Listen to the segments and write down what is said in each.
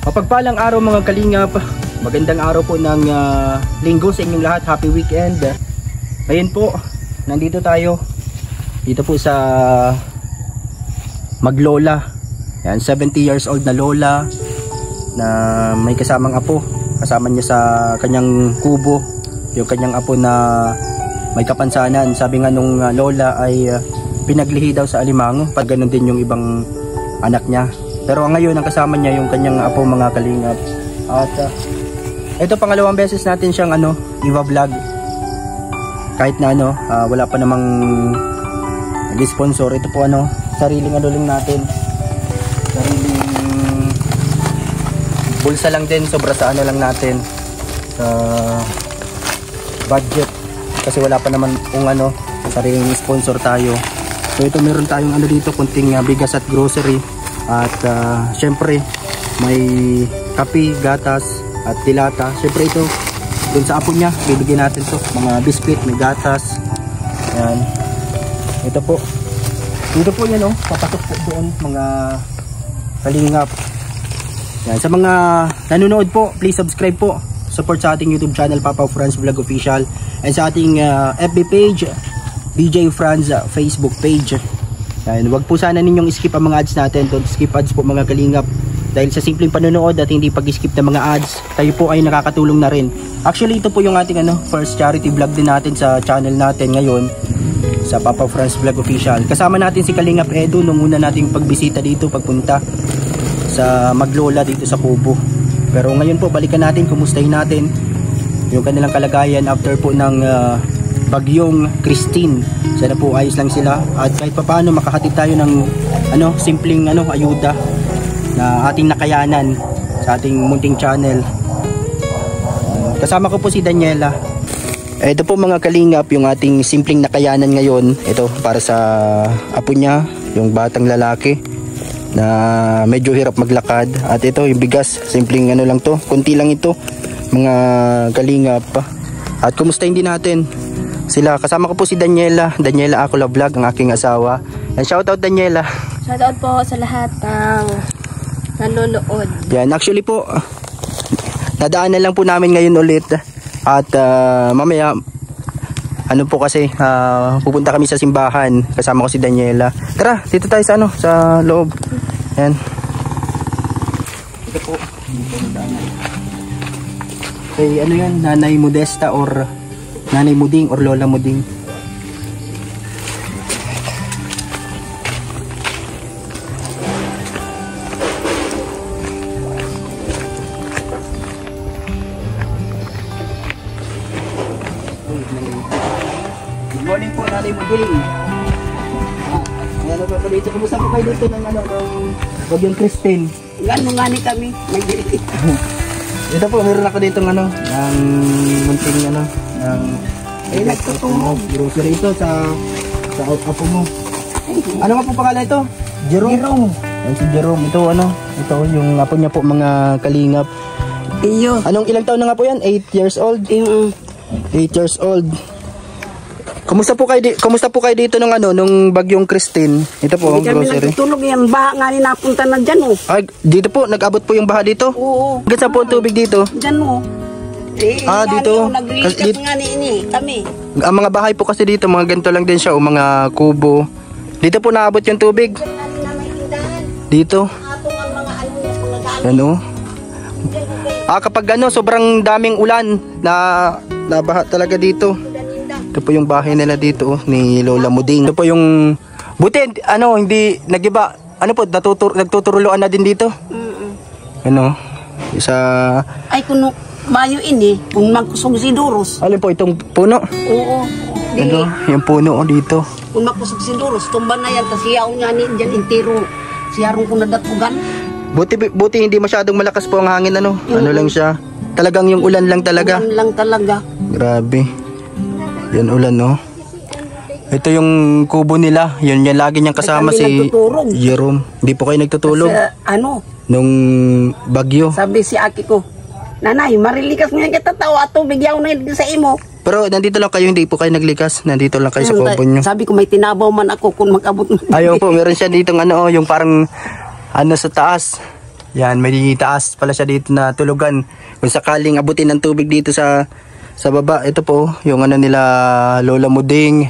Mapagpalang araw mga kalingap, magandang araw po ng linggo sa inyong lahat. Happy weekend. Ngayon po, nandito tayo dito po sa Maglola. Yan, 70 years old na lola na may kasamang apo. Kasama niya sa kanyang kubo yung kanyang apo na may kapansanan. Sabi nga nung lola ay pinaglihi daw sa alimango, pag ganun din yung ibang anak niya. Pero ngayon ang kasama niya yung kanyang apo mga kalingap. At ito pangalawang beses natin siyang i-vlog. Kahit na wala pa namang nag-sponsor. Ito po sariling lang natin. Sariling bulsa lang din, sobra sa lang natin. Sa budget. Kasi wala pa naman kung sariling sponsor tayo. So ito meron tayong dito, kunting bigas at grocery. At syempre may kape, gatas at dilata. Syempre ito dun sa apo niya, bibigyan natin to mga biscuit, may gatas. Ayan. Ito po. Dito po yan papasok po doon mga kalingap. Ayan. Sa mga nanonood po, please subscribe po. Support sa ating YouTube channel Papa Franz Vlog Official. And sa ating FB page, DJ Franz Facebook page. Ayan, wag po sana ninyong skip ang mga ads natin. Don't skip ads po mga kalingap. Dahil sa simpleng panonood at hindi pag-skip ng mga ads, tayo po ay nakakatulong na rin. Actually ito po yung ating first charity vlog din natin sa channel natin ngayon sa Papa Franz Vlog Official. Kasama natin si Kalingap Edu nung una nating pagbisita dito, pagpunta sa Maglola dito sa Kubo. Pero ngayon po balikan natin, kumustahin natin yung kanilang kalagayan after po ng bagyong Christine. Sana po ayos lang sila at kahit papaano makahatid tayo ng simpleng ayuda na ating nakayanan sa ating munting channel. Kasama ko po si Daniela. Ito po mga kalingap yung ating simpleng nakayanan ngayon. Ito para sa apo niya, yung batang lalaki na medyo hirap maglakad. At ito yung bigas, simpleng lang to, kunti lang ito mga kalingap. At kumustahin din natin sila. Kasama ko po si Daniela Acula Vlog, ang aking asawa. And shoutout Daniela. Shoutout po sa lahat ng nanonood. Yan, actually po nadaanan lang po namin ngayon ulit. At mamaya po kasi pupunta kami sa simbahan. Kasama ko si Daniela. Tara, dito tayo sa sa loob. Yan. Ito po. Kay yan, Nanay Modesta or Nanay Muding or Lola Muding. Good morning po Nanay Muding. Ayan po dito. Kumusta po kayo dito ng bagyong Christine? Gano'n kami. Magdirik. Ito po, meron ako dito ng munting nagtutulog grocery ito sa apo mo. Ano nga po pangalan ito? Jerome. Ay, si Jerome. Ito ito yung apo niya po mga kalingap. Iyo. Ilang taon na nga po yan? 8 years old? 8 years old. Kumusta po kayo dito nung bagyong Christine? Ito po ang grocery. Nagtutulog yan. Baha nga rin napunta na dyan Ay, dito po, nag-abot po yung baha dito? Oo. Hanggang saan po ang tubig dito? Dyan dito. Nag-recap nga kami. Ang mga bahay po kasi dito, mga ganito lang din siya, o mga kubo. Dito po naabot yung tubig. Dito. Ano? Kapag sobrang daming ulan na nabaha talaga dito. Ito po yung bahay nila dito ni Lola Muding. Ito po yung buti hindi nagiba. Nagtuturuan na din dito. Isa ay kuno mayo ini, kung magkusog si Duros. Alin po itong puno? Oo. Di, Ano? Yung puno dito. kung magkusog si Duros, tumba na yan, kasi yaw niya ni dyan intiro. Siyarong kung nadatugan. Buti hindi masyadong malakas po ang hangin ano. Ano lang siya. Talagang yung ulan lang talaga. Ulan lang talaga. Grabe. Yan ulan no. Ito yung kubo nila. Yun yan lagi niyang kasama Ay, kami si nagtutulog. Jerome. Hindi po kayo nagtutulog Sa, ano, nung bagyo. sabi si Aki ko, Nanay, marilikas ngayon kita tao at tubig yaw na yun sa imo. Pero nandito lang kayo, hindi po kayo naglikas. Nandito lang kayo sa kubo niyo. Sabi ko, may tinabaw man ako kung mag-abot. Ayaw po, meron siya dito ano, yung parang ano sa taas. Yan, may taas pala siya dito na tulugan. Kung sakaling abutin ng tubig dito sa baba, ito po, yung ano nila Lola Muding.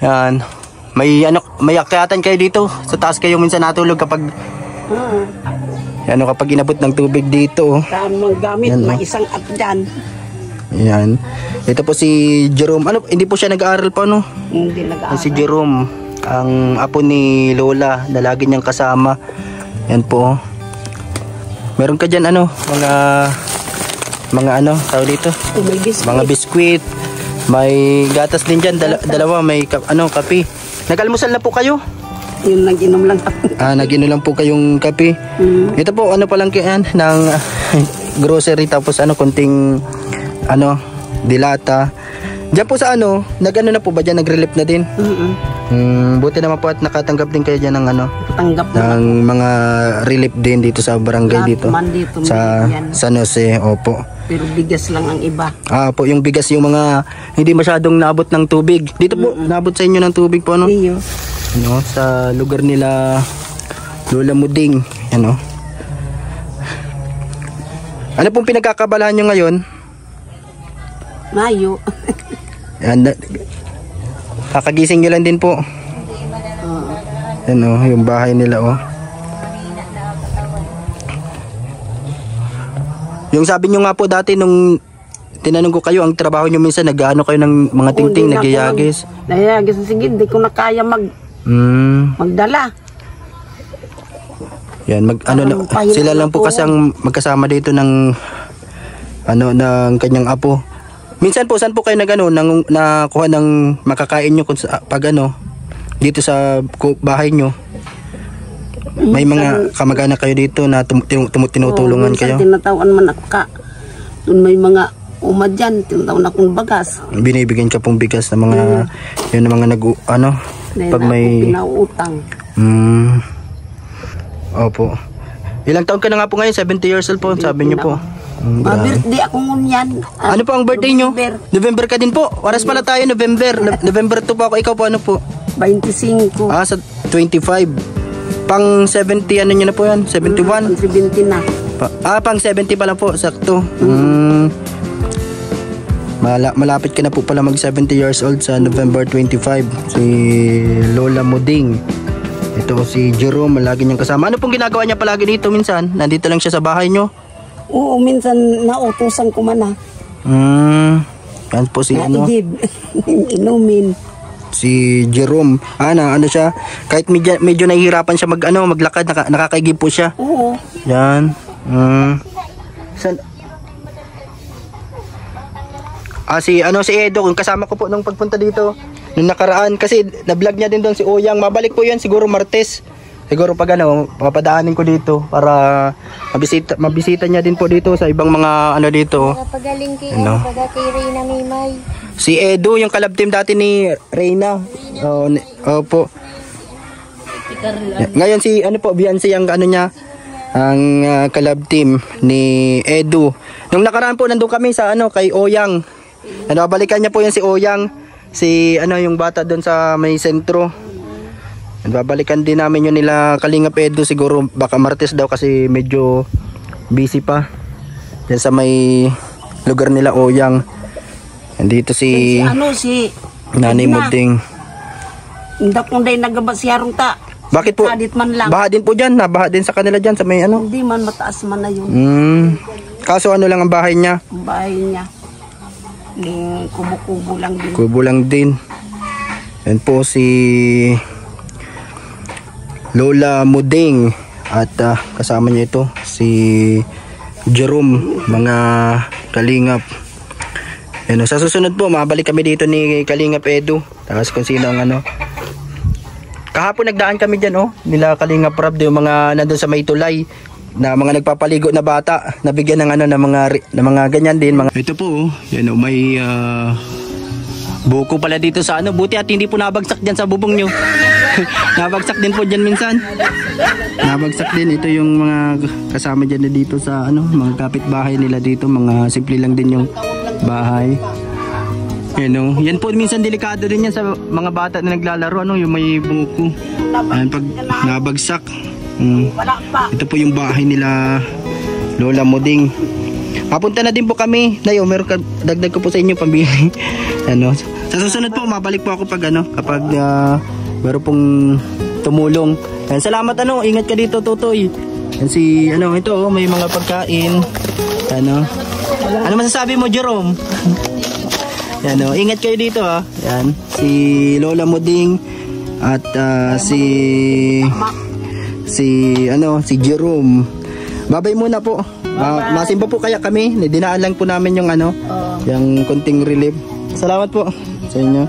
Yan. May akyatan kayo dito. Sa taas kayo minsan natulog kapag ano kapag inabot ng tubig dito. Tamang gamit, Yan, may isang at dyan. Yan. Ito po si Jerome. Ano, hindi po siya nag-aaral pa no? Hindi nag-aaral. Si Jerome, ang apo ni Lola na lagi niyang kasama. Yan po. Meron ka dyan ano, mga ano, tawag dito? May biscuit. Mga biskwit. May gatas din dyan, dalawa, may kape. Nag-almusal na po kayo? Yun, nag-inom lang ako. Nag-inom lang po kayong kape. Ito po, ano pa lang kayan, ng grocery, tapos ano, konting, ano, dilata. Diyan po sa ano, nag-ano na po ba dyan, nag-relief na din? Buti naman po at nakatanggap din kayo dyan ng ano, Tanggap na. ng mga relief din dito sa barangay Lahat dito. man dito, Sa yan. San Jose, opo. Pero bigas lang ang iba. Po, yung bigas, yung mga hindi masyadong naabot ng tubig. Dito po, naabot sa inyo ng tubig po, ano? Iyo. Ano, sa lugar nila Lola Muding, ano? Ano pong pinagkakabalahan nyo ngayon? Mayo. Yan, kakagising nyo lang din po. Ano, yung bahay nila, oh. Yung sabi nyo nga po dati nung tinanong ko kayo, ang trabaho nyo minsan, nag-ano kayo ng mga tingting, nag-iyagis. Nag-iyagis. Sige, hindi ko na kaya magdala. Yan, sila lang po kasi ang magkasama dito ng ano, ng kanyang apo. Minsan po, saan po kayo nakuha ng makakain nyo pag ano, dito sa bahay nyo? May mga kamag-anak kayo dito na tinutulungan kayo? Tinatawaan man ako ka. Doon may mga umad dyan, tinatawaan akong bagas. Binibigyan ka pong bigas ng mga, yun ng mga pag may... Pinautang. Opo. Ilang taon ka na nga po ngayon? 70 years old po, sabi niyo po. Birthday ako ngunyan. Ano po ang birthday nyo? November ka din po. Oras pala tayo, November. November 2 po ako. Ikaw po ano po? 25. Sa 25. Pang 70 ano nyo na po yan? 71? 70 na. Pang 70 pala po. Sakto. Malapit ka na po pala mag 70 years old sa November 25. Si Lola Muding. Ito si Jerome, lagi niyang kasama. Ano pong ginagawa niya palagi dito minsan? Nandito lang siya sa bahay nyo? Oo, minsan nautusan ko man na. Yan po si ano? Inumin. Si Jerome. Ano siya? Kahit medyo nahihirapan siya maglakad, nakakaigib po siya. Oo. Yan. Si Edo, kung kasama ko po nung pagpunta dito nung nakaraan, kasi na-vlog niya din doon si Oyang. Mabalik po yan siguro Martes. Siguro pag papadaanin ko dito para mabisita niya din po dito sa ibang mga dito. Pagaling kay Reyna Mimay. Si Edo, yung collab team dati ni Reyna. Opo. Ngayon si Beyonce ang niya, ang collab team ni Edo. Nung nakaraan po nandun kami sa kay Oyang. Balikan niya po yan si Oyang. Si yung bata doon sa may sentro. Babalikan din namin yun nila Kalingap Edo, siguro baka Martes daw kasi medyo busy pa. Yan sa may lugar nila Oyang. Nandito si Nanay Muding. Hindi ko day nagaba siya rong ta. Bakit po? Man lang. Baha din po dyan, nabaha din sa kanila dyan sa may Hindi man, mataas man na yun. Kaso lang ang bahay niya? Ang bahay niya. Kubo-kubo lang din. Kubo lang din. Yan po si Lola Muding at kasama niya ito si Jerome, mga kalingap. Yan, sa susunod po mabalik kami dito ni Kalingap Edu. Tapos kung sino ang ano. Kahapon nagdaan kami dyan nila Kalingap Rab, yung mga nandun sa may tulay na mga nagpapaligo na bata, nabigyan ng ano ng mga ganyan din mga. Ito po yan may buko pala dito sa ano, buti at hindi po nabagsak diyan sa bubong nyo. Nabagsak din po diyan minsan. Nabagsak din, ito yung mga kasama diyan na dito sa ano, mga kapitbahay nila dito, mga simple lang din yung bahay. Yan po minsan delikado din yan sa mga bata na naglalaro, yung may buko. Ayan, pag nabagsak. Ito po yung bahay nila Lola Moding. Papunta na din po kami. Meron dagdag ko po sa inyo pambili. Sa susunod po mabalik po ako kapag meron pong tumulong. Salamat ingat ka dito Tutoy. Si ito may mga pagkain. Ano masasabi mo Jerome? Ingat kayo dito Yan si Lola Moding at si Jerome. Babay muna po. Masimba po kaya kami. Dinaan lang po namin yung yung konting relief. Salamat po sa inyo.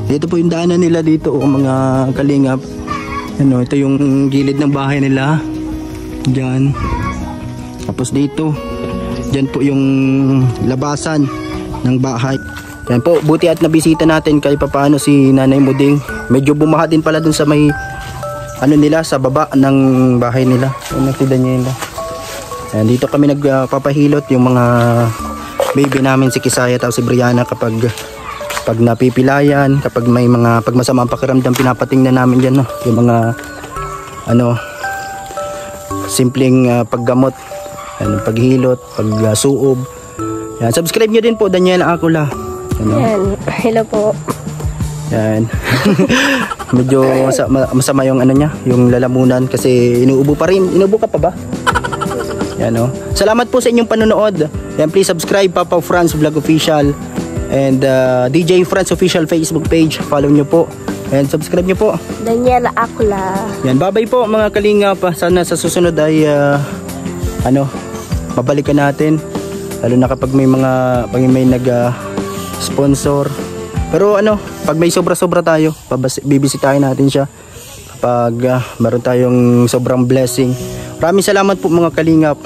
Dito po yung daanan nila dito mga kalingap. Ito yung gilid ng bahay nila. Diyan. Tapos dito. Diyan po yung labasan ng bahay. Yan po, buti at nabisita natin kahit papaano si Nanay Moding. Medyo bumaha din pala dun sa may nila sa baba ng bahay nila. Nakita niyo yun. Yan, dito kami nagpapahilot yung mga baby namin, si Kisaya at si Brianna kapag napipilayan, kapag may mga pagmasama ang pakiramdam, pinapatingnan namin diyan yung mga simpleng paggamot, paghilot, pagsuob. Yan, subscribe niyo din po Daniel Acula. Yan, hello po. Yan. Medyo masama yung niya, yung lalamunan kasi inuubo pa rin. Inuubo ka pa ba? Yan Salamat po sa inyong panonood. Yan, please subscribe Papa Franz Vlog Official and DJ Franz Official Facebook page. Follow nyo po and subscribe nyo po. Daniela Acula. Yan, bye-bye po mga kalingap. Sana sa susunod ay mabalikan natin. Lalo na kapag may nag-sponsor. Pero pag may sobra-sobra tayo, bibisitahin natin siya. Kapag meron tayong sobrang blessing. Maraming salamat po mga kalingap.